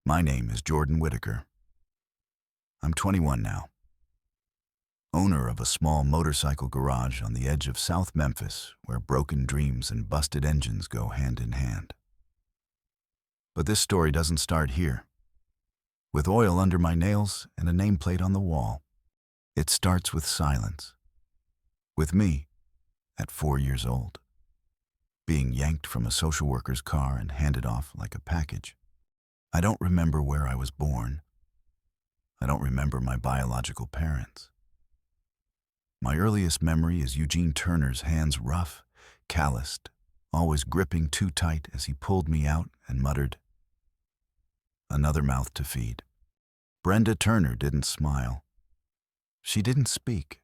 My name is Jordan Whitaker. I'm 21 now. Owner of a small motorcycle garage on the edge of South Memphis, where broken dreams and busted engines go hand in hand. But this story doesn't start here. With oil under my nails and a nameplate on the wall, it starts with silence. With me, at 4 years old, being yanked from a social worker's car and handed off like a package. I don't remember where I was born. I don't remember my biological parents. My earliest memory is Eugene Turner's hands rough, calloused, always gripping too tight as he pulled me out and muttered, "Another mouth to feed." Brenda Turner didn't smile. She didn't speak.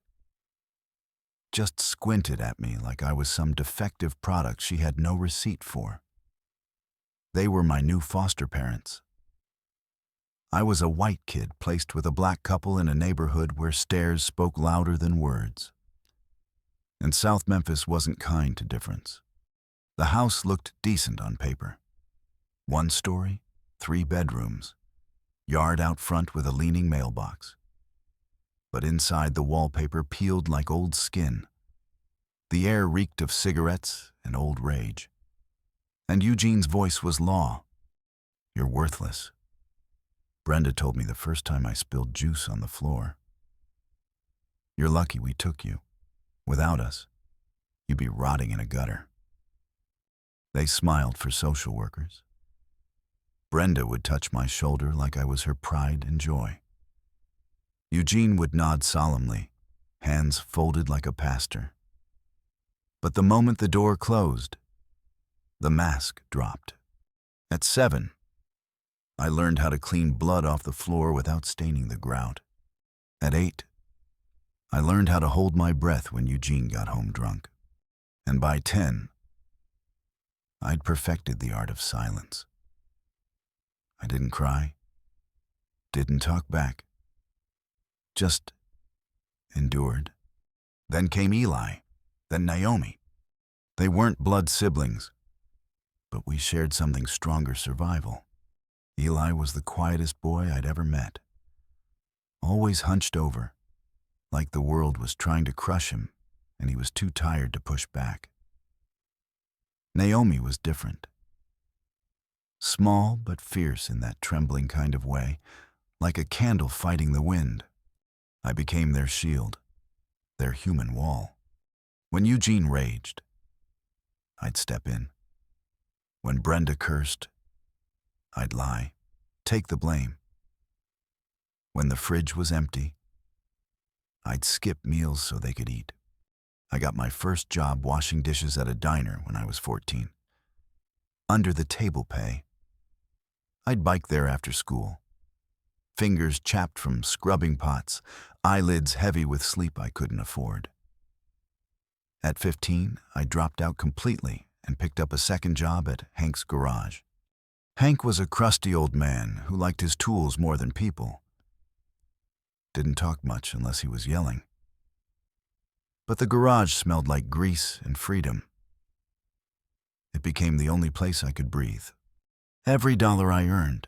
Just squinted at me like I was some defective product she had no receipt for. They were my new foster parents. I was a white kid placed with a black couple in a neighborhood where stares spoke louder than words. And South Memphis wasn't kind to difference. The house looked decent on paper. 1 story, 3 bedrooms, yard out front with a leaning mailbox. But inside the wallpaper peeled like old skin. The air reeked of cigarettes and old rage. And Eugene's voice was law. "You're worthless." Brenda told me the first time I spilled juice on the floor. "You're lucky we took you. Without us, you'd be rotting in a gutter." They smiled for social workers. Brenda would touch my shoulder like I was her pride and joy. Eugene would nod solemnly, hands folded like a pastor. But the moment the door closed, the mask dropped. At 7, I learned how to clean blood off the floor without staining the grout. At 8, I learned how to hold my breath when Eugene got home drunk. And by 10, I'd perfected the art of silence. I didn't cry, didn't talk back, just endured. Then came Eli, then Naomi. They weren't blood siblings, but we shared something stronger: survival. Eli was the quietest boy I'd ever met. Always hunched over, like the world was trying to crush him and he was too tired to push back. Naomi was different. Small but fierce in that trembling kind of way, like a candle fighting the wind. I became their shield, their human wall. When Eugene raged, I'd step in. When Brenda cursed, I'd lie, take the blame. When the fridge was empty, I'd skip meals so they could eat. I got my first job washing dishes at a diner when I was 14. Under the table pay. I'd bike there after school. Fingers chapped from scrubbing pots, eyelids heavy with sleep I couldn't afford. At 15, I dropped out completely and picked up a second job at Hank's garage. Hank was a crusty old man who liked his tools more than people. Didn't talk much unless he was yelling. But the garage smelled like grease and freedom. It became the only place I could breathe. Every dollar I earned,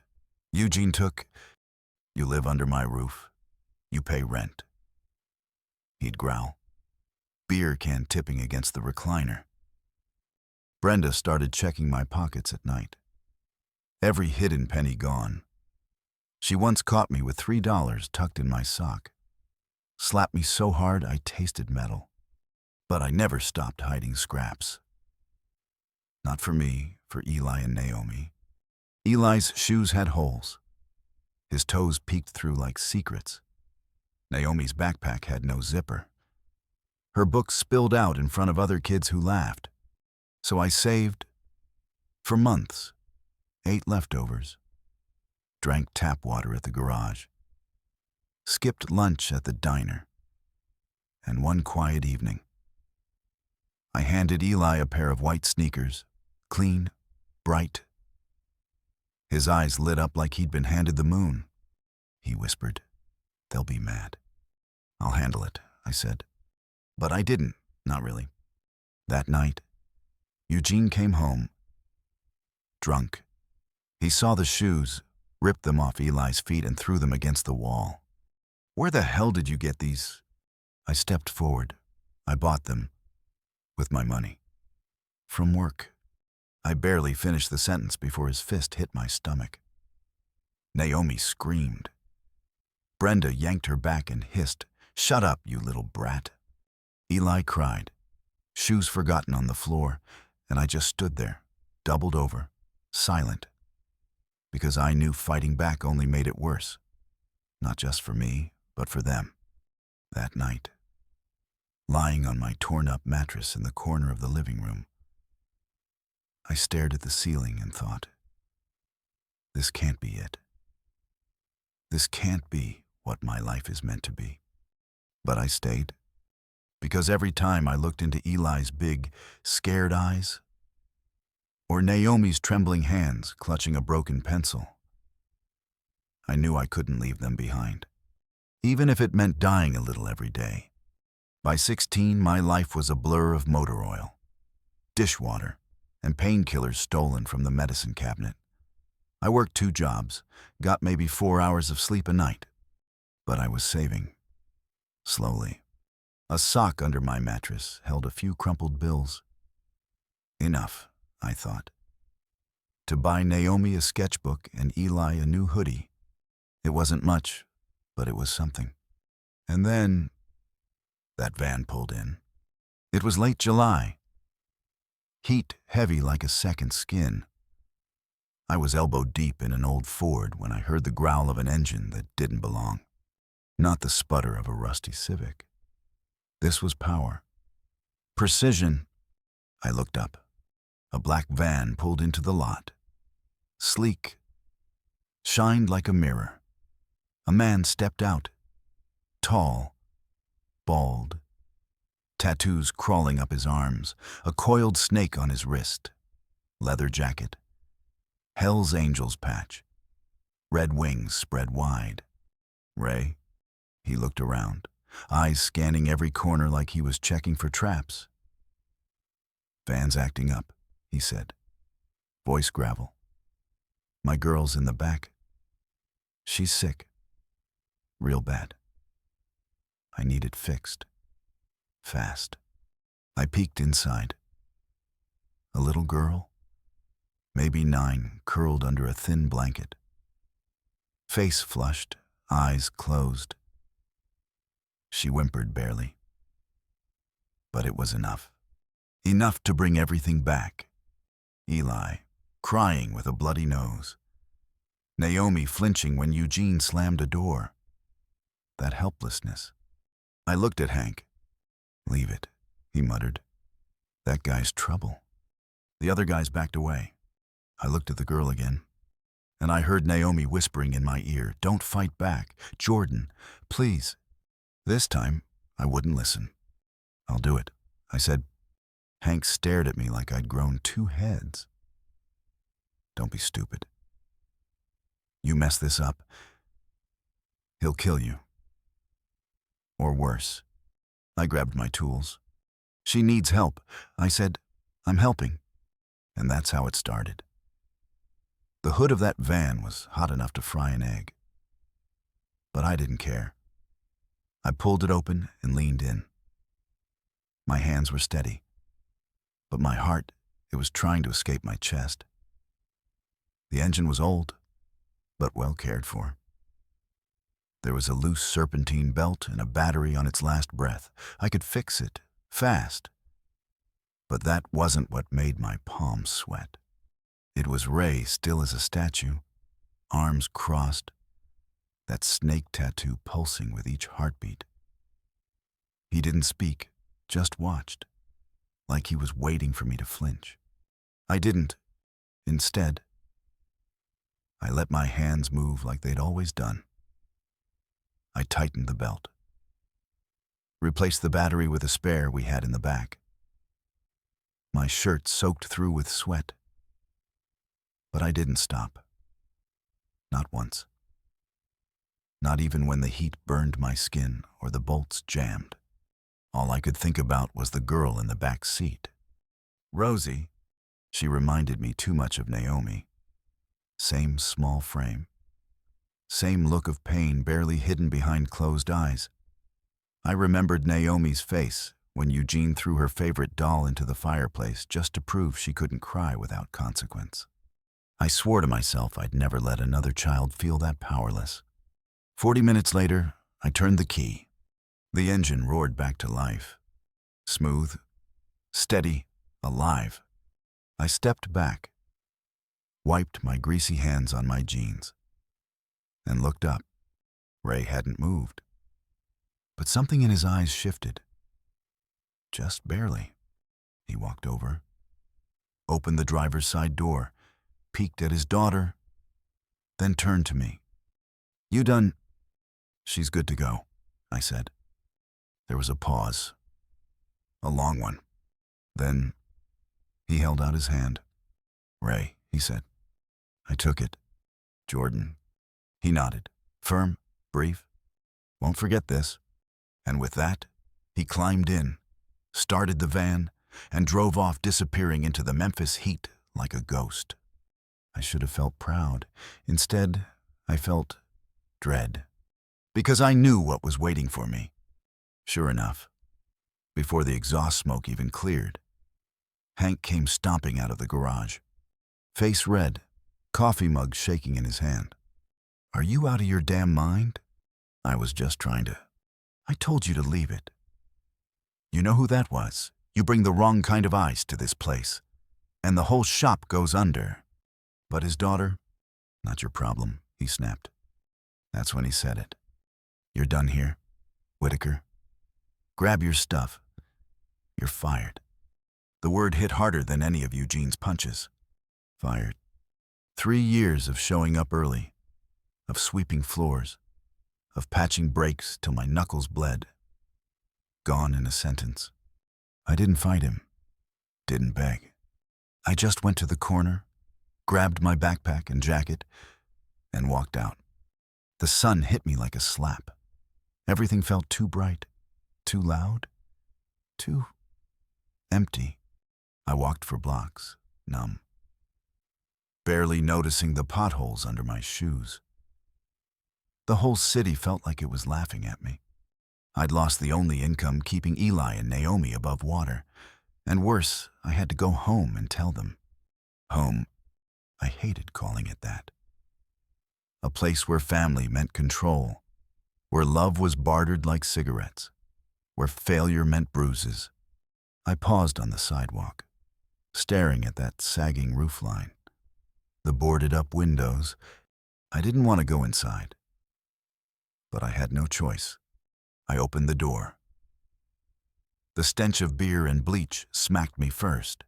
Eugene took. "You live under my roof. You pay rent." He'd growl, beer can tipping against the recliner. Brenda started checking my pockets at night. Every hidden penny gone. She once caught me with $3 tucked in my sock. Slapped me so hard I tasted metal. But I never stopped hiding scraps. Not for me, for Eli and Naomi. Eli's shoes had holes. His toes peeked through like secrets. Naomi's backpack had no zipper. Her books spilled out in front of other kids who laughed. So I saved for months. Ate leftovers, drank tap water at the garage, skipped lunch at the diner, and one quiet evening, I handed Eli a pair of white sneakers, clean, bright. His eyes lit up like he'd been handed the moon. He whispered, "They'll be mad." "I'll handle it," I said. But I didn't, not really. That night, Eugene came home, drunk. He saw the shoes, ripped them off Eli's feet and threw them against the wall. "Where the hell did you get these?" I stepped forward. "I bought them. With my money. From work." I barely finished the sentence before his fist hit my stomach. Naomi screamed. Brenda yanked her back and hissed, "Shut up, you little brat." Eli cried, shoes forgotten on the floor, and I just stood there, doubled over, silent, because I knew fighting back only made it worse, not just for me, but for them. That night, lying on my torn-up mattress in the corner of the living room, I stared at the ceiling and thought, this can't be it. This can't be what my life is meant to be. But I stayed, because every time I looked into Eli's big, scared eyes, or Naomi's trembling hands clutching a broken pencil, I knew I couldn't leave them behind, even if it meant dying a little every day. By 16, my life was a blur of motor oil, dishwater, and painkillers stolen from the medicine cabinet. I worked 2 jobs, got maybe 4 hours of sleep a night, but I was saving. Slowly. A sock under my mattress held a few crumpled bills. Enough, I thought. To buy Naomi a sketchbook and Eli a new hoodie. It wasn't much, but it was something. And then that van pulled in. It was late July. Heat heavy like a second skin. I was elbow deep in an old Ford when I heard the growl of an engine that didn't belong. Not the sputter of a rusty Civic. This was power. Precision. I looked up. A black van pulled into the lot. Sleek. Shined like a mirror. A man stepped out. Tall. Bald. Tattoos crawling up his arms. A coiled snake on his wrist. Leather jacket. Hell's Angels patch. Red wings spread wide. "Ray?" He looked around, eyes scanning every corner like he was checking for traps. "Van's acting up," he said. Voice gravel. "My girl's in the back. She's sick. Real bad. I need it fixed. Fast." I peeked inside. A little girl, maybe 9, curled under a thin blanket. Face flushed, eyes closed. She whimpered barely. But it was enough. Enough to bring everything back. Eli, crying with a bloody nose. Naomi flinching when Eugene slammed a door. That helplessness. I looked at Hank. "Leave it," he muttered. "That guy's trouble." The other guys backed away. I looked at the girl again, and I heard Naomi whispering in my ear, "Don't fight back. Jordan, please." This time, I wouldn't listen. "I'll do it," I said. Hank stared at me like I'd grown 2 heads. "Don't be stupid. You mess this up, he'll kill you. Or worse." I grabbed my tools. "She needs help," I said. "I'm helping." And that's how it started. The hood of that van was hot enough to fry an egg. But I didn't care. I pulled it open and leaned in. My hands were steady, but my heart, it was trying to escape my chest. The engine was old, but well cared for. There was a loose serpentine belt and a battery on its last breath. I could fix it, fast. But that wasn't what made my palms sweat. It was Ray, still as a statue, arms crossed, that snake tattoo pulsing with each heartbeat. He didn't speak, just watched, like he was waiting for me to flinch. I didn't. Instead, I let my hands move like they'd always done. I tightened the belt, replaced the battery with a spare we had in the back. My shirt soaked through with sweat. But I didn't stop. Not once. Not even when the heat burned my skin or the bolts jammed. All I could think about was the girl in the back seat. Rosie. She reminded me too much of Naomi. Same small frame, Same look of pain barely hidden behind closed eyes. I remembered Naomi's face when Eugene threw her favorite doll into the fireplace just to prove she couldn't cry without consequence. I swore to myself I'd never let another child feel that powerless. 40 minutes later, I turned the key. The engine roared back to life. Smooth, steady, alive. I stepped back, wiped my greasy hands on my jeans, and looked up. Ray hadn't moved. But something in his eyes shifted. Just barely. He walked over, opened the driver's side door, peeked at his daughter, then turned to me. "You done?" "She's good to go," I said. There was a pause. A long one. Then he held out his hand. "Ray," he said. I took it. "Jordan." He nodded. "Firm, brief. Won't forget this." And with that, he climbed in, started the van, and drove off, disappearing into the Memphis heat like a ghost. I should have felt proud. Instead, I felt dread, because I knew what was waiting for me. Sure enough, before the exhaust smoke even cleared, Hank came stomping out of the garage, face red, coffee mug shaking in his hand. "Are you out of your damn mind?" "I was just trying to. I told you to leave it." "You know who that was? You bring the wrong kind of ice to this place, and the whole shop goes under." But his daughter? "Not your problem," he snapped. That's when he said it. "You're done here, Whitaker. Grab your stuff. You're fired." The word hit harder than any of Eugene's punches. Fired. 3 years of showing up early, of sweeping floors, of patching brakes till my knuckles bled. Gone in a sentence. I didn't fight him. Didn't beg. I just went to the corner, grabbed my backpack and jacket, and walked out. The sun hit me like a slap. Everything felt too bright, too loud, too empty. I walked for blocks, numb, barely noticing the potholes under my shoes. The whole city felt like it was laughing at me. I'd lost the only income keeping Eli and Naomi above water. And worse, I had to go home and tell them. Home. I hated calling it that. A place where family meant control, where love was bartered like cigarettes, where failure meant bruises. I paused on the sidewalk, staring at that sagging roofline, the boarded-up windows. I didn't want to go inside, but I had no choice. I opened the door. The stench of beer and bleach smacked me first.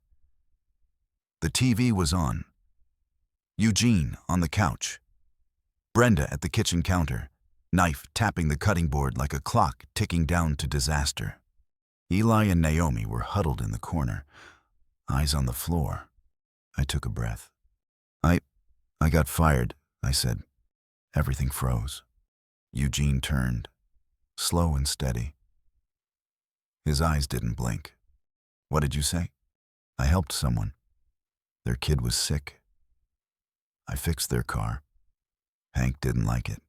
The TV was on. Eugene on the couch. Brenda at the kitchen counter, knife tapping the cutting board like a clock ticking down to disaster. Eli and Naomi were huddled in the corner, eyes on the floor. I took a breath. I got fired, I said. Everything froze. Eugene turned, slow and steady. His eyes didn't blink. What did you say? I helped someone. Their kid was sick. I fixed their car. Hank didn't like it.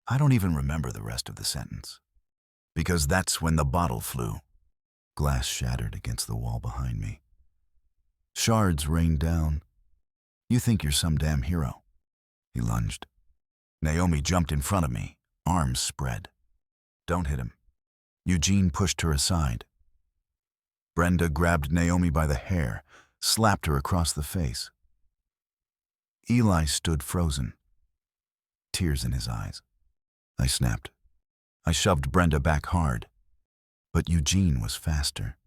I don't even remember the rest of the sentence. Because that's when the bottle flew. Glass shattered against the wall behind me. Shards rained down. You think you're some damn hero. He lunged. Naomi jumped in front of me, arms spread. Don't hit him. Eugene pushed her aside. Brenda grabbed Naomi by the hair, slapped her across the face. Eli stood frozen, tears in his eyes. I snapped. I shoved Brenda back hard, but Eugene was faster.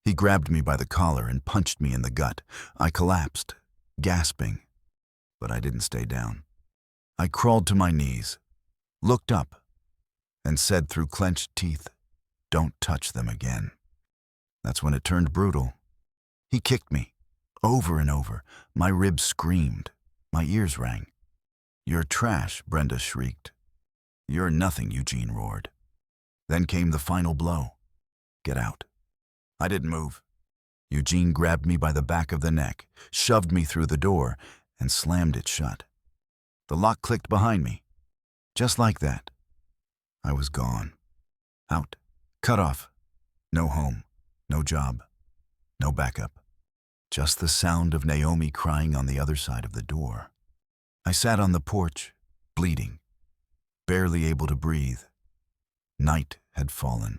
He grabbed me by the collar and punched me in the gut. I collapsed, gasping, but I didn't stay down. I crawled to my knees, looked up, and said through clenched teeth, "Don't touch them again." That's when it turned brutal. He kicked me, over and over. My ribs screamed. My ears rang. "You're trash," Brenda shrieked. "You're nothing," Eugene roared. Then came the final blow. "Get out." I didn't move. Eugene grabbed me by the back of the neck, shoved me through the door, and slammed it shut. The lock clicked behind me. Just like that. I was gone. Out. Cut off. No home. No job. No backup. Just the sound of Naomi crying on the other side of the door. I sat on the porch, bleeding, barely able to breathe. Night had fallen.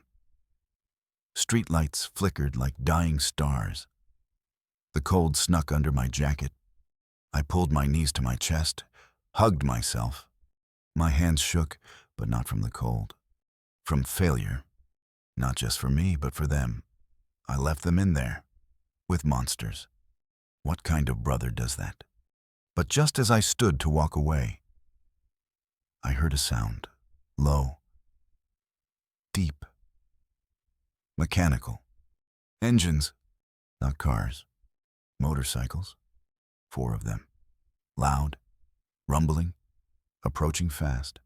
Streetlights flickered like dying stars. The cold snuck under my jacket. I pulled my knees to my chest, hugged myself. My hands shook, but not from the cold. From failure. Not just for me, but for them. I left them in there, with monsters. What kind of brother does that? But just as I stood to walk away, I heard a sound, low, deep, mechanical. Engines, not cars. Motorcycles, 4 of them. Loud, rumbling, approaching fast.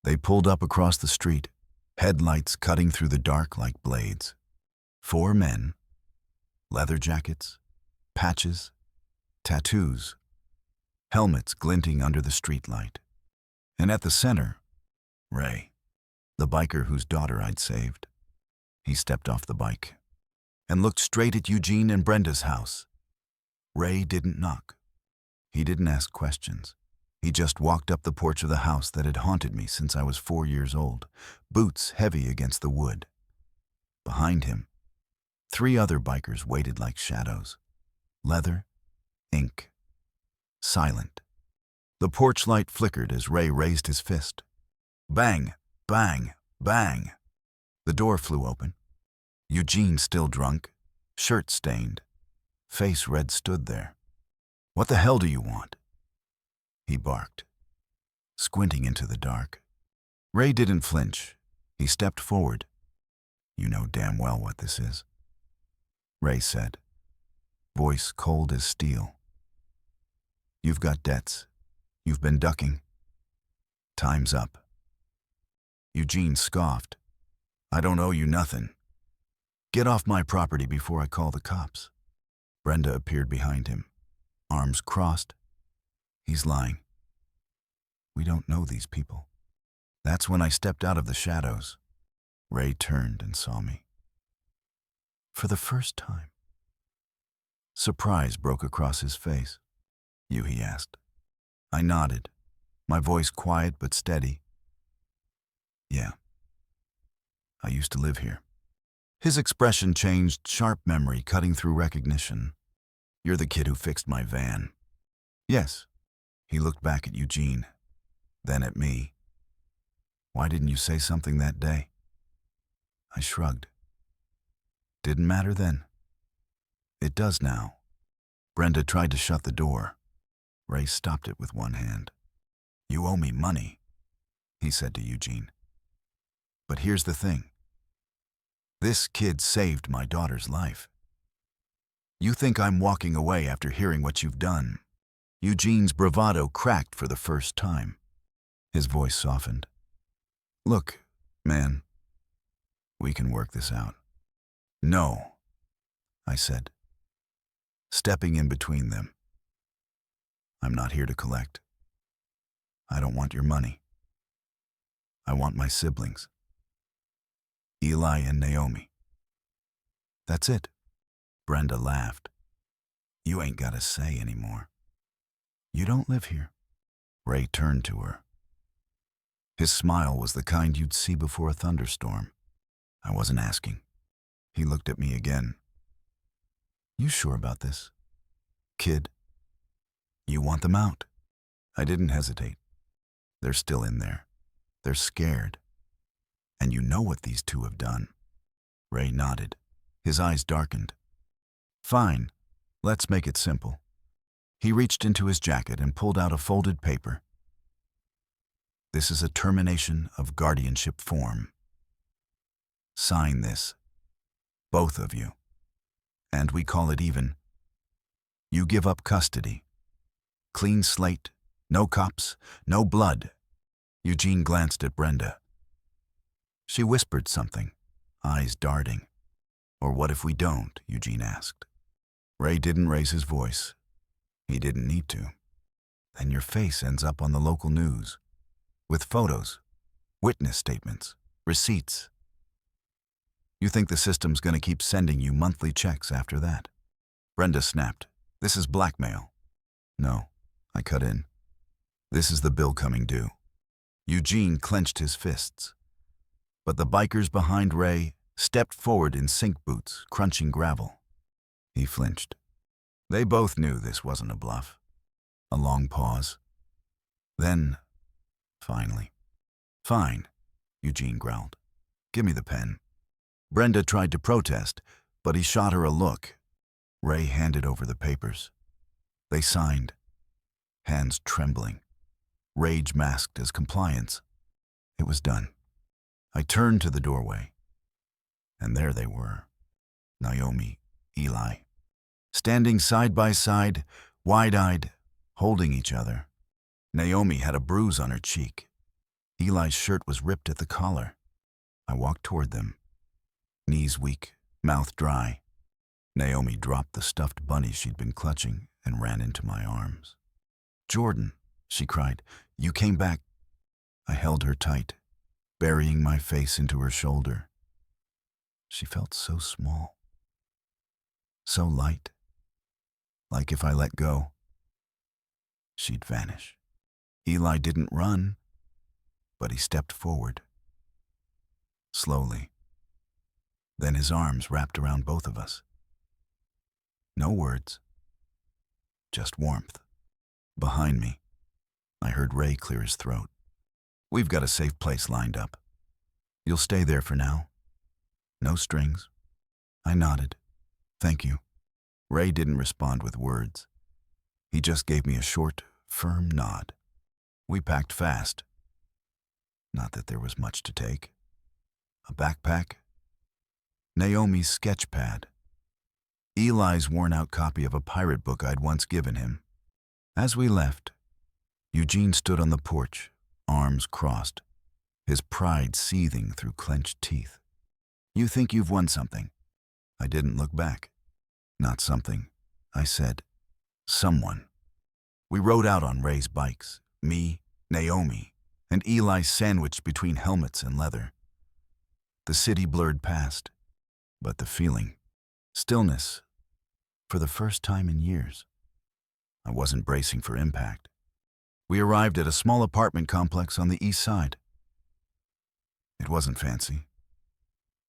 They pulled up across the street, headlights cutting through the dark like blades. 4 men, leather jackets, patches, tattoos, helmets glinting under the streetlight. And at the center, Ray, the biker whose daughter I'd saved. He stepped off the bike and looked straight at Eugene and Brenda's house. Ray didn't knock. He didn't ask questions. He just walked up the porch of the house that had haunted me since I was 4 years old, boots heavy against the wood. Behind him, 3 other bikers waited like shadows. Leather, ink, silent. The porch light flickered as Ray raised his fist. Bang, bang, bang. The door flew open. Eugene, still drunk, shirt stained, face red, stood there. What the hell do you want? He barked, squinting into the dark. Ray didn't flinch. He stepped forward. You know damn well what this is, Ray said, voice cold as steel. You've got debts. You've been ducking. Time's up. Eugene scoffed. I don't owe you nothing. Get off my property before I call the cops. Brenda appeared behind him, arms crossed. He's lying. We don't know these people. That's when I stepped out of the shadows. Ray turned and saw me. For the first time. Surprise broke across his face. You, he asked. I nodded, my voice quiet but steady. Yeah. I used to live here. His expression changed, sharp memory cutting through recognition. You're the kid who fixed my van. Yes. He looked back at Eugene, then at me. Why didn't you say something that day? I shrugged. Didn't matter then. It does now. Brenda tried to shut the door. Ray stopped it with one hand. You owe me money, he said to Eugene. But here's the thing. This kid saved my daughter's life. You think I'm walking away after hearing what you've done? Eugene's bravado cracked for the first time. His voice softened. Look, man, we can work this out. No, I said, stepping in between them. I'm not here to collect. I don't want your money. I want my siblings. Eli and Naomi. That's it. Brenda laughed. You ain't got a say anymore. You don't live here. Ray turned to her. His smile was the kind you'd see before a thunderstorm. I wasn't asking. He looked at me again. You sure about this? Kid, you want them out? I didn't hesitate. They're still in there. They're scared. And you know what these 2 have done. Ray nodded. His eyes darkened. Fine. Let's make it simple. He reached into his jacket and pulled out a folded paper. This is a termination of guardianship form. Sign this. Both of you. And we call it even. You give up custody. Clean slate, no cops, no blood. Eugene glanced at Brenda. She whispered something, eyes darting. Or what if we don't? Eugene asked. Ray didn't raise his voice. He didn't need to. and your face ends up on the local news, with photos, witness statements, receipts. You think the system's gonna keep sending you monthly checks after that? Brenda snapped. This is blackmail. No, I cut in. This is the bill coming due. Eugene clenched his fists. But the bikers behind Ray stepped forward in sink boots, crunching gravel. He flinched. They both knew this wasn't a bluff. A long pause. Then, finally. Fine, Eugene growled. Give me the pen. Brenda tried to protest, but he shot her a look. Ray handed over the papers. They signed, hands trembling, rage masked as compliance. It was done. I turned to the doorway, and there they were, Naomi, Eli, standing side by side, wide-eyed, holding each other. Naomi had a bruise on her cheek. Eli's shirt was ripped at the collar. I walked toward them, knees weak, mouth dry. Naomi dropped the stuffed bunny she'd been clutching and ran into my arms. Jordan, she cried, you came back. I held her tight, burying my face into her shoulder. She felt so small, so light, like if I let go, she'd vanish. Eli didn't run, but he stepped forward, slowly. Then his arms wrapped around both of us. No words, just warmth. Behind me, I heard Ray clear his throat. We've got a safe place lined up. You'll stay there for now. No strings. I nodded. Thank you. Ray didn't respond with words. He just gave me a short, firm nod. We packed fast. Not that there was much to take. A backpack, Naomi's sketch pad, Eli's worn-out copy of a pirate book I'd once given him. As we left, Eugene stood on the porch, arms crossed, his pride seething through clenched teeth. You think you've won something? I didn't look back. Not something, I said. Someone. We rode out on Ray's bikes, me, Naomi, and Eli sandwiched between helmets and leather. The city blurred past, but the feeling, stillness, for the first time in years. I wasn't bracing for impact. We arrived at a small apartment complex on the east side. It wasn't fancy,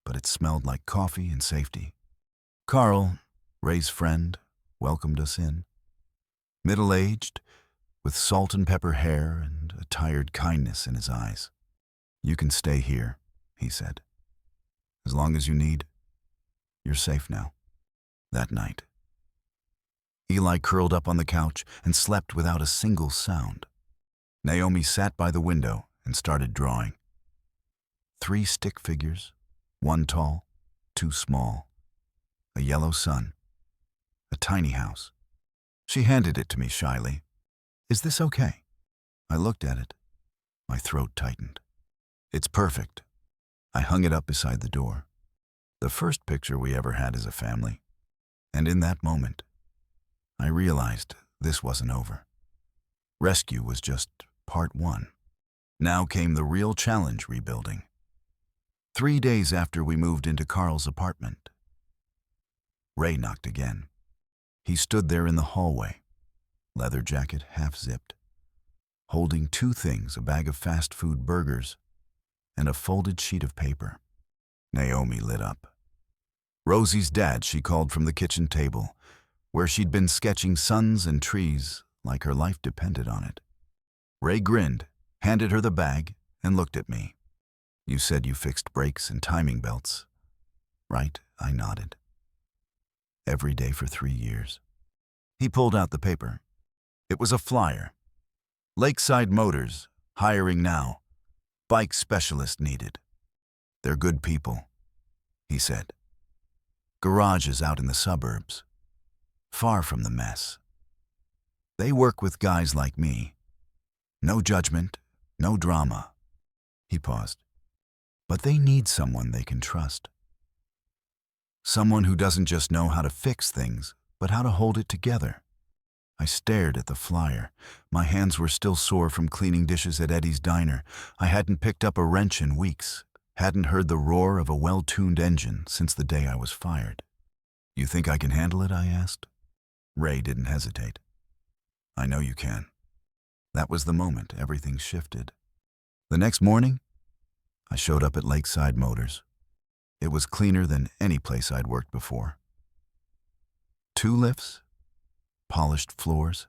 but it smelled like coffee and safety. Carl, Ray's friend, welcomed us in. Middle-aged, with salt and pepper hair and a tired kindness in his eyes. You can stay here, he said. As long as you need, you're safe now. That night, Eli curled up on the couch and slept without a single sound. Naomi sat by the window and started drawing. 3 stick figures, 1 tall, 2 small, a yellow sun, a tiny house. She handed it to me shyly. Is this okay? I looked at it. My throat tightened. It's perfect. I hung it up beside the door. The first picture we ever had as a family. And in that moment, I realized this wasn't over. Rescue was just part 1. Now came the real challenge: rebuilding. 3 days after we moved into Carl's apartment, Ray knocked again. He stood there in the hallway, leather jacket half-zipped, holding 2 things, a bag of fast food burgers and a folded sheet of paper. Naomi lit up. Rosie's dad, she called from the kitchen table, where she'd been sketching suns and trees like her life depended on it. Ray grinned, handed her the bag, and looked at me. You said you fixed brakes and timing belts, right? I nodded. Every day for 3 years. He pulled out the paper. It was a flyer. Lakeside Motors, hiring now. Bike specialist needed. They're good people, he said. Garages out in the suburbs, far from the mess. They work with guys like me. No judgment, no drama. He paused. But they need someone they can trust. Someone who doesn't just know how to fix things, but how to hold it together. I stared at the flyer. My hands were still sore from cleaning dishes at Eddie's diner. I hadn't picked up a wrench in weeks, hadn't heard the roar of a well-tuned engine since the day I was fired. "You think I can handle it?" I asked. Ray didn't hesitate. "I know you can." That was the moment everything shifted. The next morning, I showed up at Lakeside Motors. It was cleaner than any place I'd worked before. 2 lifts, polished floors,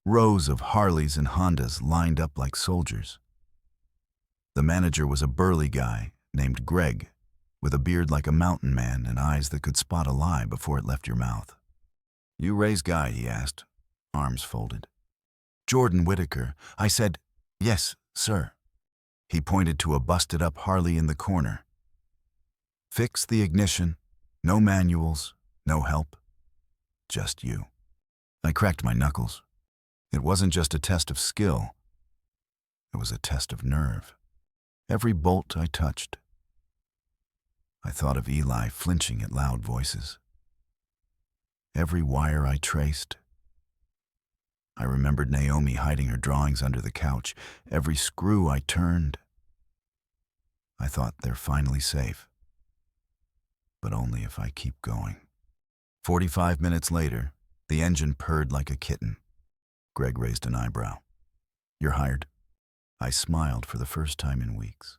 rows of Harleys and Hondas lined up like soldiers. The manager was a burly guy named Greg, with a beard like a mountain man and eyes that could spot a lie before it left your mouth. "You Ray's guy?" he asked, arms folded. "Jordan Whitaker." I said, "Yes, sir." He pointed to a busted-up Harley in the corner. "Fix the ignition, no manuals, no help. Just you." I cracked my knuckles. It wasn't just a test of skill. It was a test of nerve. Every bolt I touched. I thought of Eli flinching at loud voices. Every wire I traced. I remembered Naomi hiding her drawings under the couch. Every screw I turned. I thought they're finally safe. But only if I keep going. 45 minutes later, the engine purred like a kitten. Greg raised an eyebrow. "You're hired." I smiled for the first time in weeks.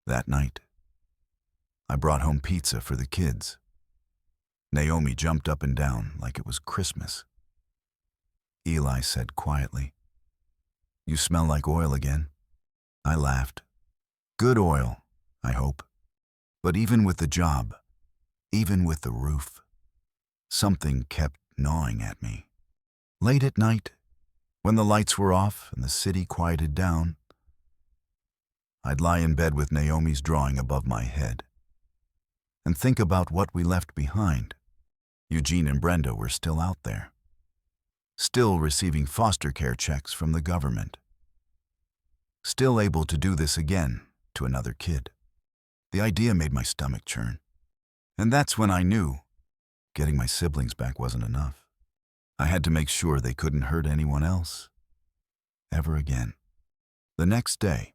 That night, I brought home pizza for the kids. Naomi jumped up and down like it was Christmas. Eli said quietly, "You smell like oil again." I laughed. "Good oil, I hope. But even with the job, even with the roof, something kept gnawing at me. Late at night, when the lights were off and the city quieted down, I'd lie in bed with Naomi's drawing above my head and think about what we left behind. Eugene and Brenda were still out there, still receiving foster care checks from the government, still able to do this again to another kid. The idea made my stomach churn. And that's when I knew getting my siblings back wasn't enough. I had to make sure they couldn't hurt anyone else ever again. The next day,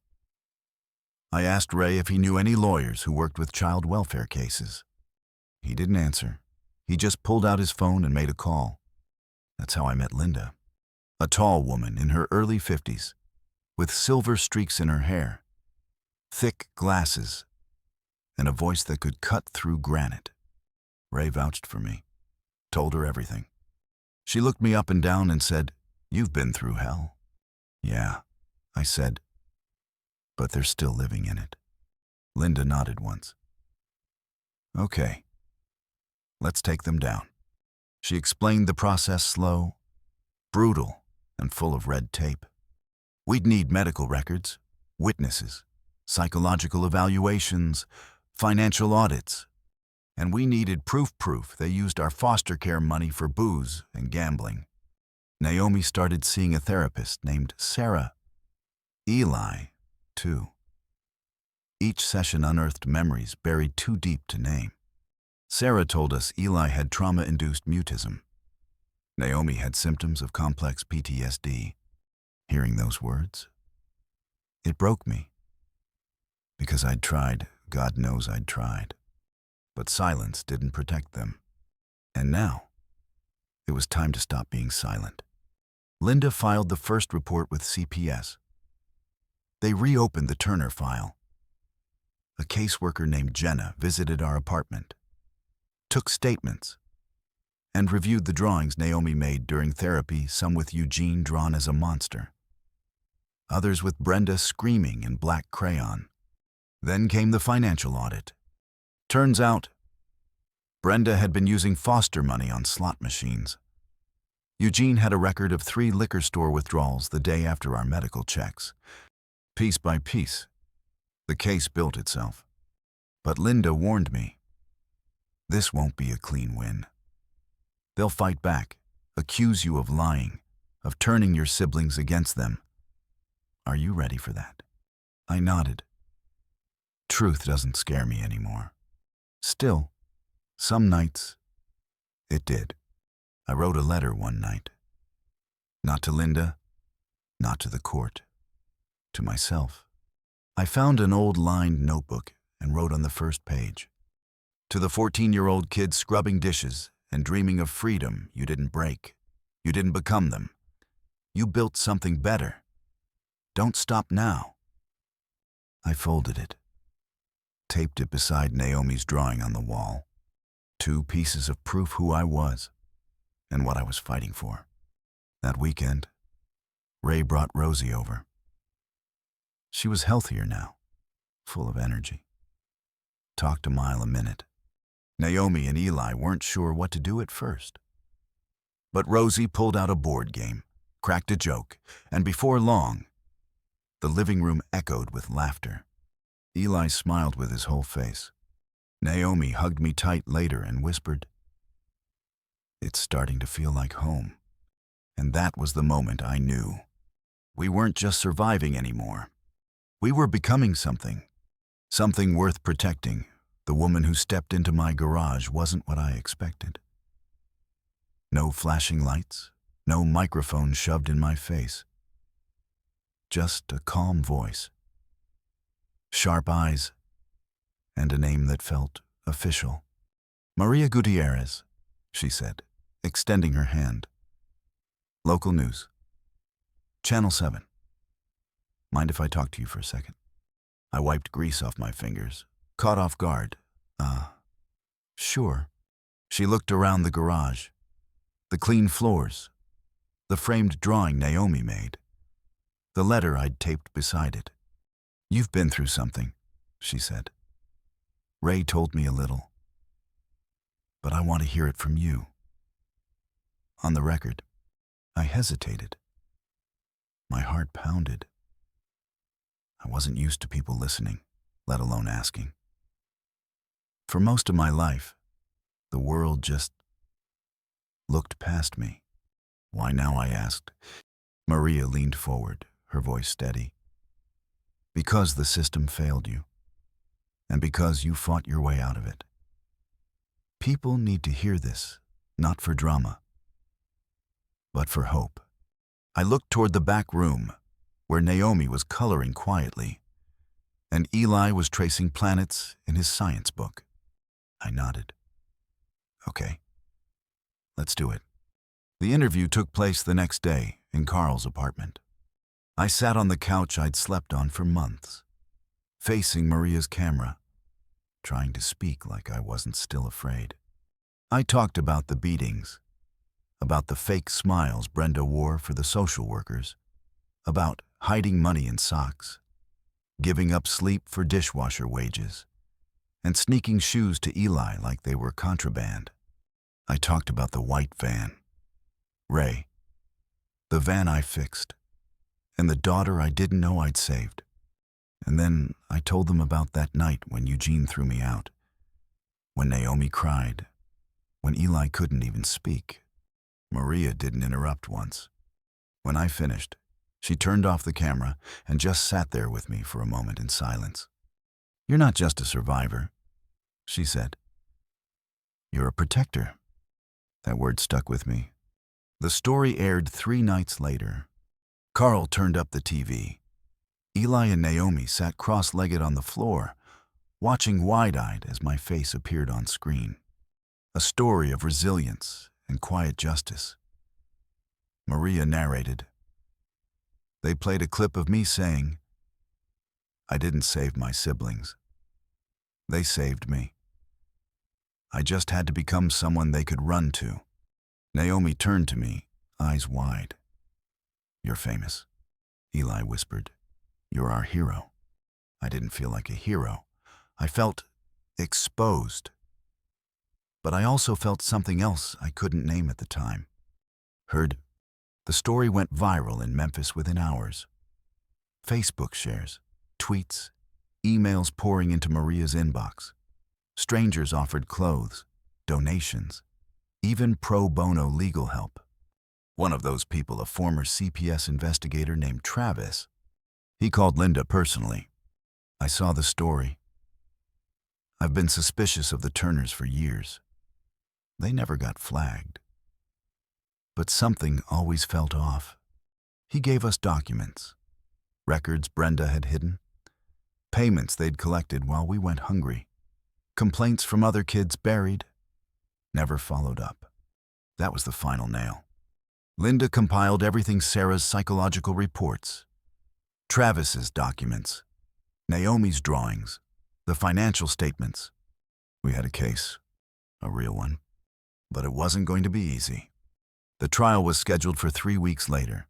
I asked Ray if he knew any lawyers who worked with child welfare cases. He didn't answer. He just pulled out his phone and made a call. That's how I met Linda, a tall woman in her early 50s, with silver streaks in her hair, thick glasses, and a voice that could cut through granite. Ray vouched for me, told her everything. She looked me up and down and said, "You've been through hell." "Yeah," I said, "but they're still living in it." Linda nodded once. "Okay, let's take them down." She explained the process slow, brutal, and full of red tape. We'd need medical records, witnesses, psychological evaluations, financial audits, and we needed proof they used our foster care money for booze and gambling. Naomi started seeing a therapist named Sarah. Eli, too. Each session unearthed memories buried too deep to name. Sarah told us Eli had trauma-induced mutism. Naomi had symptoms of complex PTSD. Hearing those words, it broke me. Because I'd tried, God knows I'd tried. But silence didn't protect them. And now, it was time to stop being silent. Linda filed the first report with CPS. They reopened the Turner file. A caseworker named Jenna visited our apartment, took statements, and reviewed the drawings Naomi made during therapy, some with Eugene drawn as a monster, others with Brenda screaming in black crayon. Then came the financial audit. Turns out, Brenda had been using foster money on slot machines. Eugene had a record of 3 liquor store withdrawals the day after our medical checks. Piece by piece, the case built itself. But Linda warned me, this won't be a clean win. They'll fight back, accuse you of lying, of turning your siblings against them. Are you ready for that? I nodded. Truth doesn't scare me anymore. Still, some nights, it did. I wrote a letter one night. Not to Linda, not to the court, to myself. I found an old lined notebook and wrote on the first page. To the 14-year-old kid scrubbing dishes and dreaming of freedom you didn't break. You didn't become them. You built something better. Don't stop now. I folded it, taped it beside Naomi's drawing on the wall. 2 pieces of proof who I was and what I was fighting for. That weekend, Ray brought Rosie over. She was healthier now, full of energy. Talked a mile a minute. Naomi and Eli weren't sure what to do at first. But Rosie pulled out a board game, cracked a joke, and before long, the living room echoed with laughter. Eli smiled with his whole face. Naomi hugged me tight later and whispered, "It's starting to feel like home." And that was the moment I knew. We weren't just surviving anymore. We were becoming something. Something worth protecting. The woman who stepped into my garage wasn't what I expected. No flashing lights, no microphone shoved in my face. Just a calm voice, sharp eyes, and a name that felt official. "Maria Gutierrez," she said, extending her hand. "Local news. Channel 7. Mind if I talk to you for a second?" I wiped grease off my fingers, caught off guard. Sure." She looked around the garage, the clean floors, the framed drawing Naomi made, the letter I'd taped beside it. "You've been through something," she said. "Ray told me a little, but I want to hear it from you." On the record, I hesitated. My heart pounded. I wasn't used to people listening, let alone asking. For most of my life, the world just looked past me. "Why now?" I asked. Maria leaned forward, her voice steady. "Because the system failed you, and because you fought your way out of it. People need to hear this, not for drama, but for hope." I looked toward the back room, where Naomi was coloring quietly, and Eli was tracing planets in his science book. I nodded. "Okay, let's do it." The interview took place the next day in Carl's apartment. I sat on the couch I'd slept on for months, facing Maria's camera, trying to speak like I wasn't still afraid. I talked about the beatings, about the fake smiles Brenda wore for the social workers, about hiding money in socks, giving up sleep for dishwasher wages, and sneaking shoes to Eli like they were contraband. I talked about the white van, Ray, the van I fixed, and the daughter I didn't know I'd saved. And then I told them about that night when Eugene threw me out, when Naomi cried, when Eli couldn't even speak. Maria didn't interrupt once. When I finished, she turned off the camera and just sat there with me for a moment in silence. "You're not just a survivor," she said. "You're a protector." That word stuck with me. The story aired 3 nights later. Carl turned up the TV. Eli and Naomi sat cross-legged on the floor, watching wide-eyed as my face appeared on screen. A story of resilience and quiet justice. Maria narrated. They played a clip of me saying, "I didn't save my siblings. They saved me. I just had to become someone they could run to." Naomi turned to me, eyes wide. "You're famous," Eli whispered. "You're our hero." I didn't feel like a hero. I felt exposed. But I also felt something else I couldn't name at the time. The story went viral in Memphis within hours. Facebook shares, tweets, emails pouring into Maria's inbox. Strangers offered clothes, donations, even pro bono legal help. One of those people, a former CPS investigator named Travis, he called Linda personally. I saw the story. I've been suspicious of the Turners for years. They never got flagged. But something always felt off. He gave us documents, records Brenda had hidden, payments they'd collected while we went hungry, complaints from other kids buried, never followed up. That was the final nail. Linda compiled everything: Sarah's psychological reports, Travis's documents, Naomi's drawings, the financial statements. We had a case, a real one, but it wasn't going to be easy. The trial was scheduled for 3 weeks later.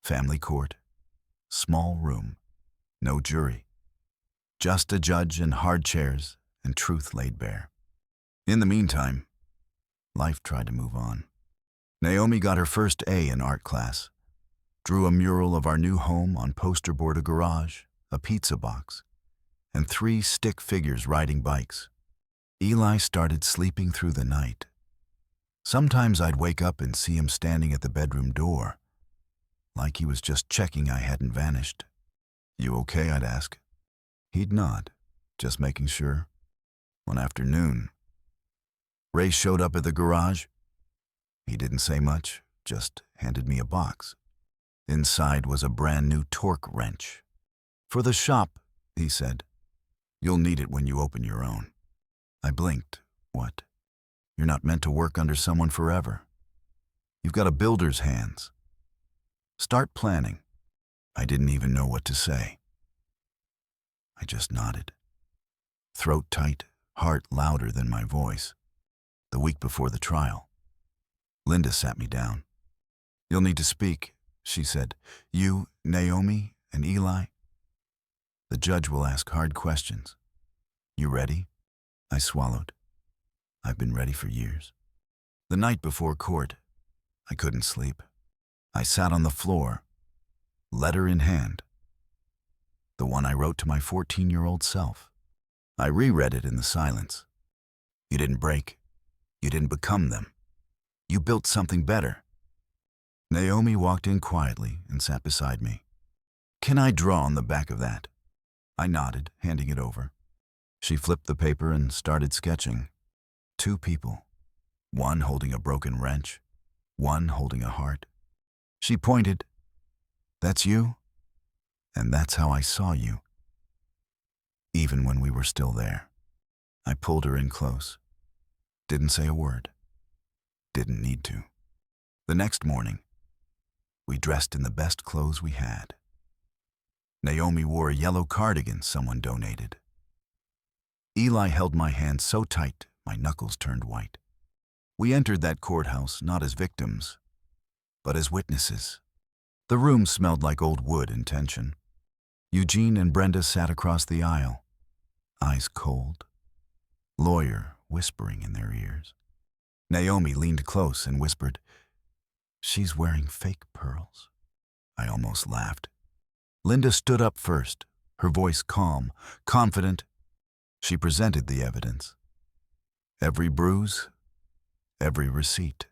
Family court, small room, no jury, just a judge and hard chairs, and truth laid bare. In the meantime, life tried to move on. Naomi got her first A in art class, drew a mural of our new home on poster board, a garage, a pizza box, and 3 stick figures riding bikes. Eli started sleeping through the night. Sometimes I'd wake up and see him standing at the bedroom door, like he was just checking I hadn't vanished. "You okay?" I'd ask. He'd nod, just making sure. One afternoon, Ray showed up at the garage. He didn't say much, just handed me a box. Inside was a brand new torque wrench. "For the shop," he said. "You'll need it when you open your own." I blinked. "What? You're not meant to work under someone forever. You've got a builder's hands. Start planning." I didn't even know what to say. I just nodded. Throat tight, heart louder than my voice. The week before the trial, Linda sat me down. "You'll need to speak," she said. "You, Naomi, and Eli. The judge will ask hard questions. You ready?" I swallowed. I've been ready for years. The night before court, I couldn't sleep. I sat on the floor, letter in hand. The one I wrote to my 14-year-old self. I reread it in the silence. "You didn't break. You didn't become them. You built something better." Naomi walked in quietly and sat beside me. "Can I draw on the back of that?" I nodded, handing it over. She flipped the paper and started sketching. 2 people, one holding a broken wrench, one holding a heart. She pointed. "That's you, and that's how I saw you." Even when we were still there. I pulled her in close. Didn't say a word. Didn't need to. The next morning, we dressed in the best clothes we had. Naomi wore a yellow cardigan someone donated. Eli held my hand so tight, my knuckles turned white. We entered that courthouse not as victims, but as witnesses. The room smelled like old wood and tension. Eugene and Brenda sat across the aisle, eyes cold, lawyer whispering in their ears. Naomi leaned close and whispered, "She's wearing fake pearls." I almost laughed. Linda stood up first, her voice calm, confident. She presented the evidence. Every bruise, every receipt,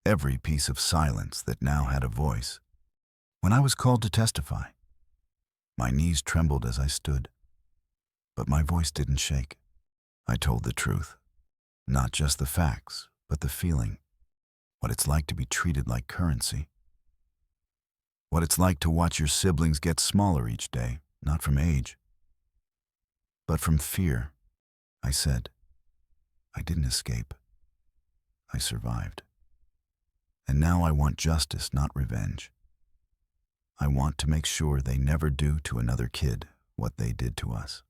every piece of silence that now had a voice. When I was called to testify, my knees trembled as I stood, but my voice didn't shake. I told the truth, not just the facts, but the feeling, what it's like to be treated like currency, what it's like to watch your siblings get smaller each day, not from age, but from fear. I said, I didn't escape. I survived. And now I want justice, not revenge. I want to make sure they never do to another kid what they did to us.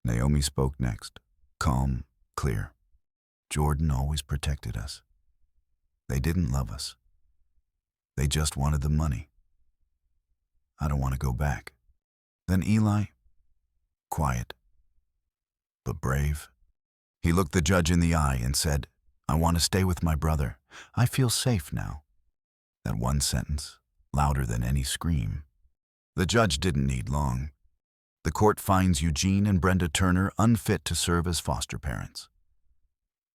Naomi spoke next, calm, clear. Jordan always protected us. They didn't love us. They just wanted the money. I don't want to go back. Then Eli, quiet, but brave. He looked the judge in the eye and said, I want to stay with my brother. I feel safe now. That one sentence, louder than any scream. The judge didn't need long. The court finds Eugene and Brenda Turner unfit to serve as foster parents.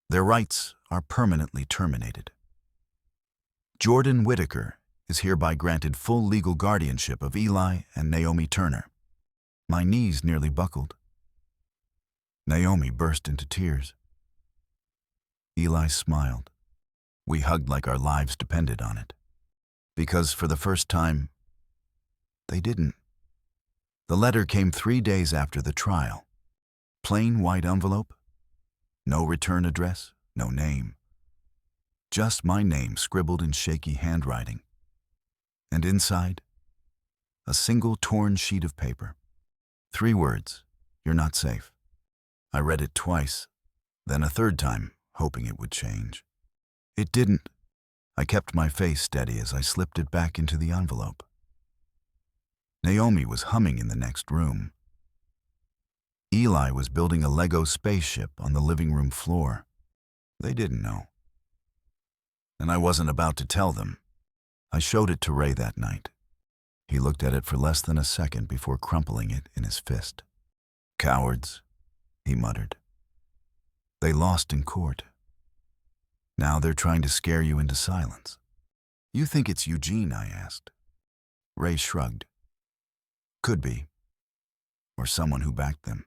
Their rights are permanently terminated. Jordan Whitaker is hereby granted full legal guardianship of Eli and Naomi Turner. My knees nearly buckled. Naomi burst into tears. Eli smiled. We hugged like our lives depended on it. Because for the first time, they didn't. The letter came 3 days after the trial. Plain white envelope. No return address, no name. Just my name scribbled in shaky handwriting. And inside, a single torn sheet of paper. 3 words, "You're not safe." I read it twice, then a third time, hoping it would change. It didn't. I kept my face steady as I slipped it back into the envelope. Naomi was humming in the next room. Eli was building a Lego spaceship on the living room floor. They didn't know. And I wasn't about to tell them. I showed it to Ray that night. He looked at it for less than a second before crumpling it in his fist. "Cowards," he muttered. "They lost in court. Now they're trying to scare you into silence." "You think it's Eugene?" I asked. Ray shrugged. "Could be. Or someone who backed them.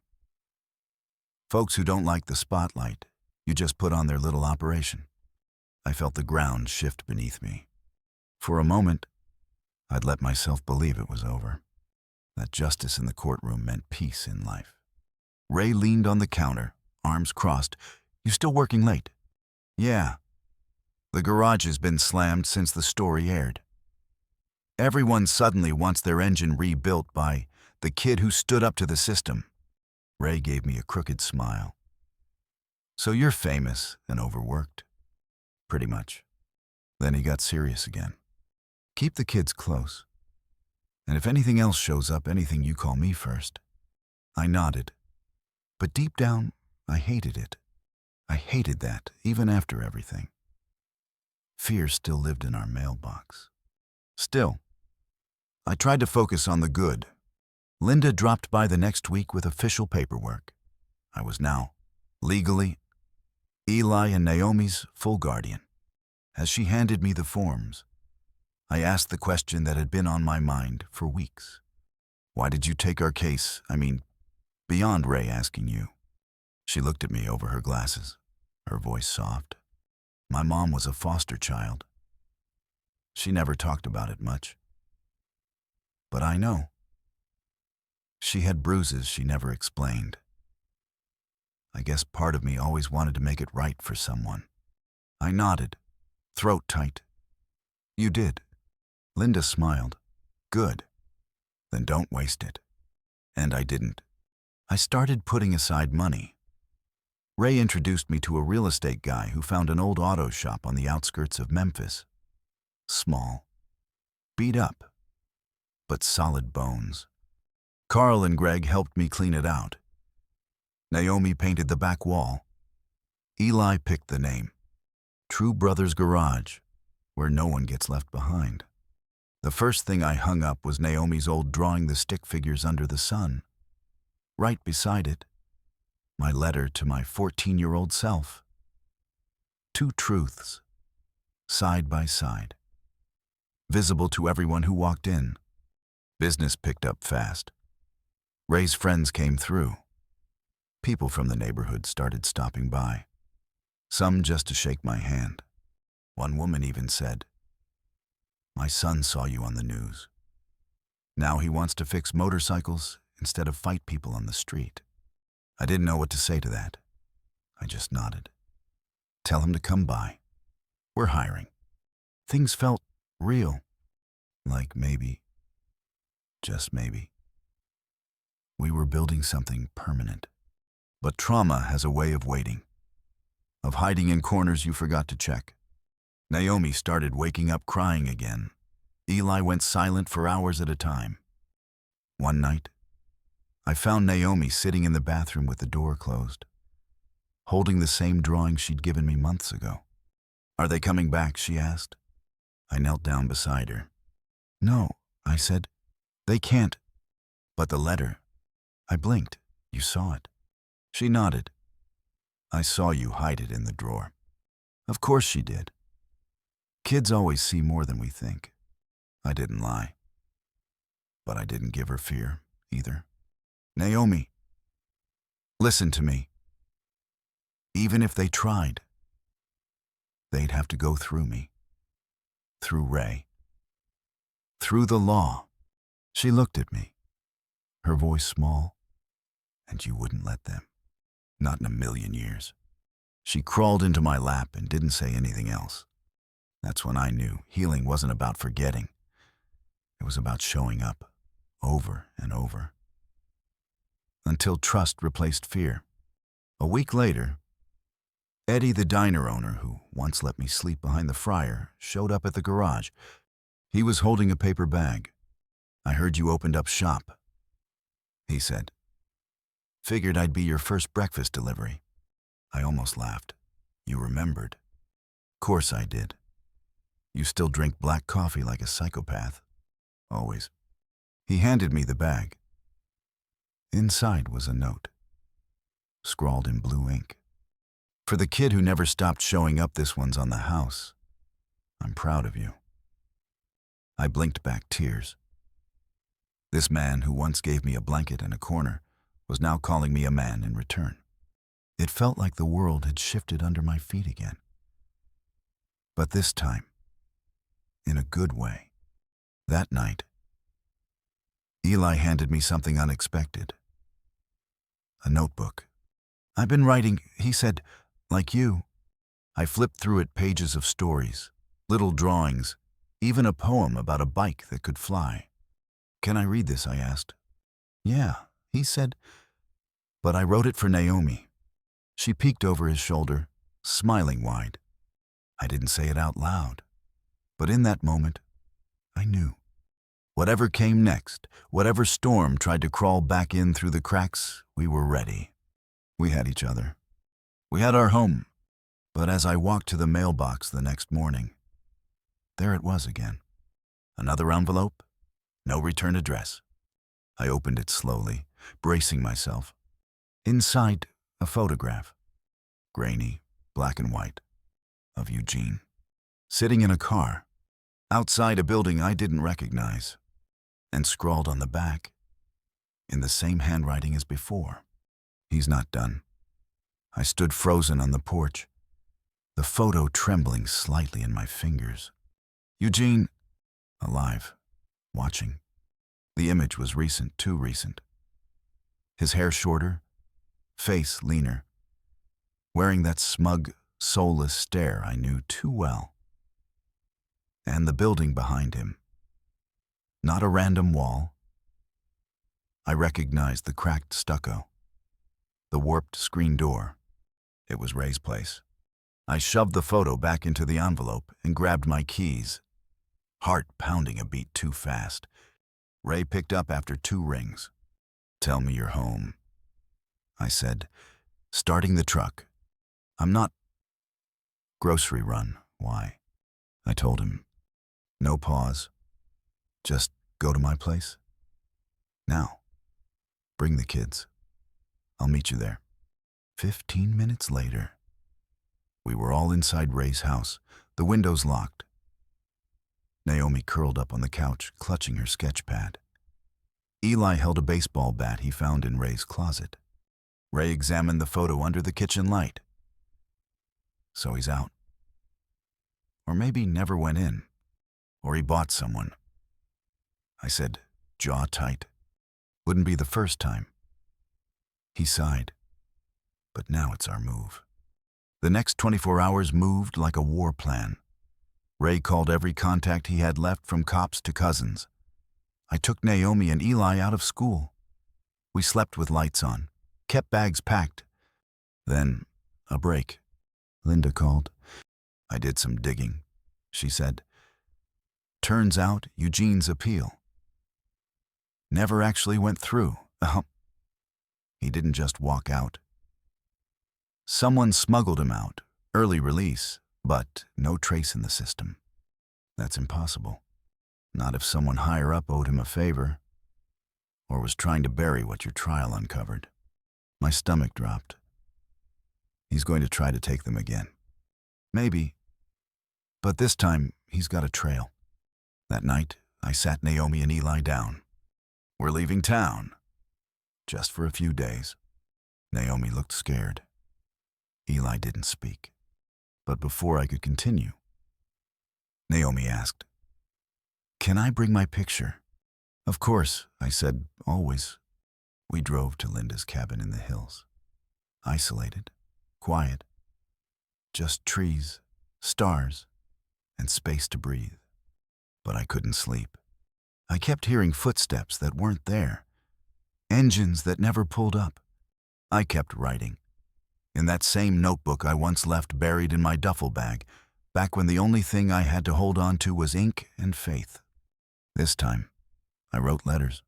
Folks who don't like the spotlight, you just put on their little operation." I felt the ground shift beneath me. For a moment, I'd let myself believe it was over, that justice in the courtroom meant peace in life. Ray leaned on the counter, arms crossed. "You still working late?" "Yeah. The garage has been slammed since the story aired. Everyone suddenly wants their engine rebuilt by the kid who stood up to the system." Ray gave me a crooked smile. "So you're famous and overworked?" "Pretty much." Then he got serious again. "Keep the kids close. And if anything else shows up, anything, you call me first." I nodded. But deep down, I hated it. I hated that, even after everything. Fear still lived in our mailbox. Still, I tried to focus on the good. Linda dropped by the next week with official paperwork. I was now, legally, Eli and Naomi's full guardian. As she handed me the forms, I asked the question that had been on my mind for weeks. "Why did you take our case? I mean, beyond Ray asking you." She looked at me over her glasses, her voice soft. "My mom was a foster child. She never talked about it much. But I know. She had bruises she never explained. I guess part of me always wanted to make it right for someone." I nodded, throat tight. "You did." Linda smiled. "Good. Then don't waste it." And I didn't. I started putting aside money. Ray introduced me to a real estate guy who found an old auto shop on the outskirts of Memphis. Small, beat up, but solid bones. Carl and Greg helped me clean it out. Naomi painted the back wall. Eli picked the name. True Brothers Garage, where no one gets left behind. The first thing I hung up was Naomi's old drawing the stick figures under the sun. Right beside it, my letter to my 14-year-old self. 2 truths, side by side. Visible to everyone who walked in. Business picked up fast. Ray's friends came through. People from the neighborhood started stopping by. Some just to shake my hand. One woman even said, "My son saw you on the news. Now he wants to fix motorcycles instead of fight people on the street." I didn't know what to say to that. I just nodded. "Tell him to come by. We're hiring." Things felt real. Like maybe, just maybe, we were building something permanent. But trauma has a way of waiting. Of hiding in corners you forgot to check. Naomi started waking up crying again. Eli went silent for hours at a time. One night, I found Naomi sitting in the bathroom with the door closed, holding the same drawing she'd given me months ago. "Are they coming back?" she asked. I knelt down beside her. "No," I said. "They can't." "But the letter." I blinked. "You saw it." She nodded. "I saw you hide it in the drawer." Of course she did. Kids always see more than we think. I didn't lie. But I didn't give her fear, either. "Naomi, listen to me. Even if they tried, They'd have to go through me. Through Ray. Through the law. She looked at me, her voice small. And you wouldn't let them. Not in a million years. She crawled into my lap and didn't say anything else. That's when I knew healing wasn't about forgetting. It was about showing up, over and over. Until trust replaced fear. A week later, Eddie, the diner owner who once let me sleep behind the fryer, showed up at the garage. He was holding a paper bag. "I heard you opened up shop," he said. "Figured I'd be your first breakfast delivery." I almost laughed. "You remembered." "Course I did. You still drink black coffee like a psychopath." "Always." He handed me the bag. Inside was a note, scrawled in blue ink. "For the kid who never stopped showing up, this one's on the house. I'm proud of you." I blinked back tears. This man who once gave me a blanket and a corner was now calling me a man in return. It felt like the world had shifted under my feet again. But this time, in a good way. That night, Eli handed me something unexpected. A notebook. "I've been writing," he said, "like you." I flipped through it, pages of stories, little drawings, even a poem about a bike that could fly. "Can I read this?" I asked. "Yeah," he said, "but I wrote it for Naomi." She peeked over his shoulder, smiling wide. I didn't say it out loud, but in that moment, I knew. Whatever came next, whatever storm tried to crawl back in through the cracks, we were ready. We had each other. We had our home. But as I walked to the mailbox the next morning, there it was again. Another envelope, no return address. I opened it slowly, bracing myself. Inside, a photograph, grainy, black and white, of Eugene, sitting in a car, outside a building I didn't recognize, and scrawled on the back, in the same handwriting as before, "He's not done." I stood frozen on the porch, the photo trembling slightly in my fingers. Eugene, alive, watching. The image was recent, too recent. His hair shorter, face leaner, wearing that smug, soulless stare I knew too well. And the building behind him. Not a random wall. I recognized the cracked stucco, the warped screen door. It was Ray's place. I shoved the photo back into the envelope and grabbed my keys, heart pounding a beat too fast. Ray picked up after 2 rings. "Tell me you're home," I said, starting the truck. "I'm not." "Grocery run." "Why?" I told him. No pause. "Just go to my place. Now. Bring the kids. I'll meet you there." 15 minutes later, we were all inside Ray's house, the windows locked. Naomi curled up on the couch, clutching her sketch pad. Eli held a baseball bat he found in Ray's closet. Ray examined the photo under the kitchen light. So he's out. Or maybe never went in. Or he bought someone. I said, jaw tight. Wouldn't be the first time. He sighed. But now it's our move. The next 24 hours moved like a war plan. Ray called every contact he had left, from cops to cousins. I took Naomi and Eli out of school. We slept with lights on, kept bags packed. Then, a break. Linda called. I did some digging, she said. Turns out Eugene's appeal never actually went through. He didn't just walk out. Someone smuggled him out, early release, but no trace in the system. That's impossible. Not if someone higher up owed him a favor, or was trying to bury what your trial uncovered. My stomach dropped. He's going to try to take them again. Maybe. But this time, he's got a trail. That night, I sat Naomi and Eli down. We're leaving town. Just for a few days. Naomi looked scared. Eli didn't speak. But before I could continue, Naomi asked, "Can I bring my picture?" "Of course," I said, "always." We drove to Linda's cabin in the hills. Isolated, quiet, just trees, stars, and space to breathe. But I couldn't sleep. I kept hearing footsteps that weren't there, engines that never pulled up. I kept writing. In that same notebook I once left buried in my duffel bag, back when the only thing I had to hold on to was ink and faith. This time, I wrote letters,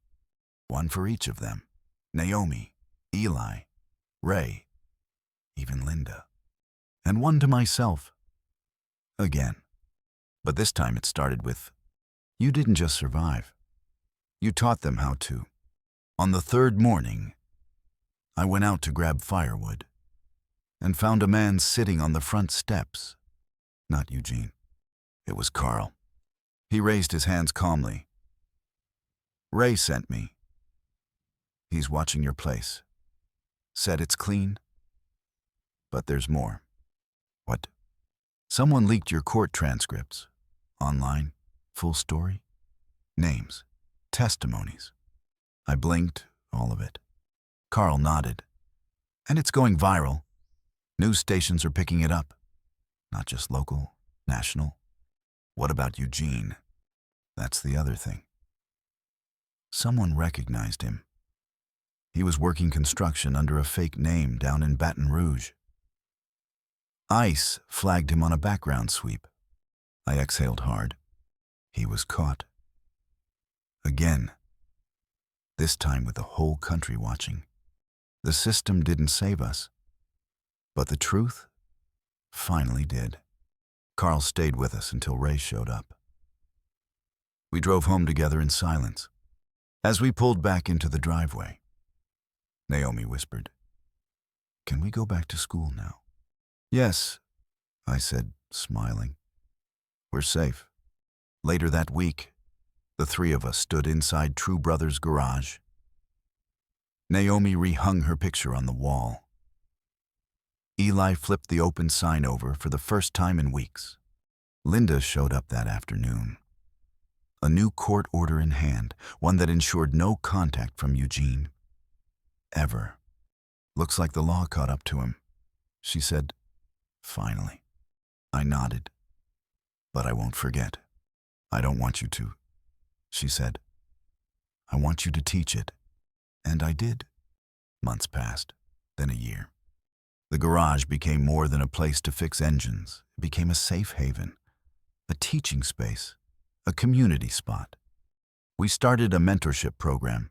one for each of them: Naomi, Eli, Ray, even Linda. And one to myself. Again. But this time it started with, "You didn't just survive. You taught them how to." On the third morning, I went out to grab firewood and found a man sitting on the front steps. Not Eugene. It was Carl. He raised his hands calmly. "Ray sent me. He's watching your place. Said it's clean. But there's more." "What?" "Someone leaked your court transcripts. Online. Full story. Names. Testimonies." I blinked, all of it. Carl nodded. "And it's going viral. News stations are picking it up. Not just local, national." "What about Eugene?" "That's the other thing. Someone recognized him. He was working construction under a fake name down in Baton Rouge. ICE flagged him on a background sweep." I exhaled hard. He was caught. Again. This time with the whole country watching. The system didn't save us. But the truth finally did. Carl stayed with us until Ray showed up. We drove home together in silence. As we pulled back into the driveway, Naomi whispered, "Can we go back to school now?" "Yes," I said, smiling. "We're safe." Later that week, the three of us stood inside True Brothers' garage. Naomi rehung her picture on the wall. Eli flipped the open sign over for the first time in weeks. Linda showed up that afternoon. A new court order in hand, one that ensured no contact from Eugene. Ever. "Looks like the law caught up to him," she said, finally. I nodded. "But I won't forget." "I don't want you to," she said. "I want you to teach it." And I did. Months passed, then a year. The garage became more than a place to fix engines. It became a safe haven, a teaching space, a community spot. We started a mentorship program.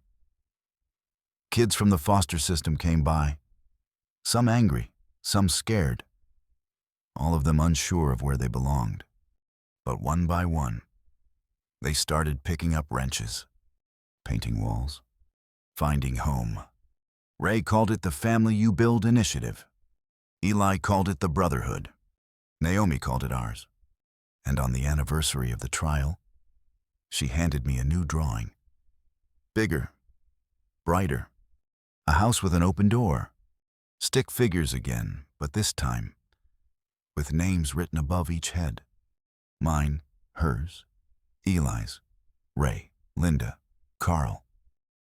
Kids from the foster system came by, some angry, some scared, all of them unsure of where they belonged. But one by one, they started picking up wrenches, painting walls, finding home. Ray called it the Family You Build Initiative. Eli called it the Brotherhood. Naomi called it ours. And on the anniversary of the trial, she handed me a new drawing. Bigger, brighter, a house with an open door, stick figures again, but this time with names written above each head. Mine, hers, Eli's, Ray, Linda, Carl,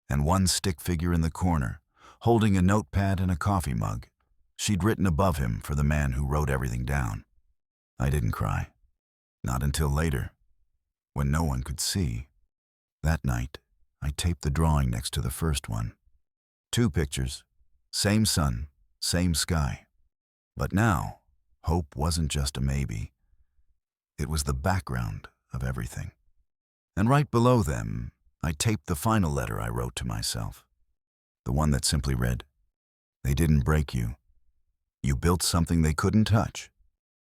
and one stick figure in the corner, holding a notepad and a coffee mug. She'd written above him for the man who wrote everything down. I didn't cry. Not until later, when no one could see. That night, I taped the drawing next to the first one. 2 pictures, same sun, same sky. But now, hope wasn't just a maybe. It was the background of everything. And right below them, I taped the final letter I wrote to myself. The one that simply read, "They didn't break you. You built something they couldn't touch.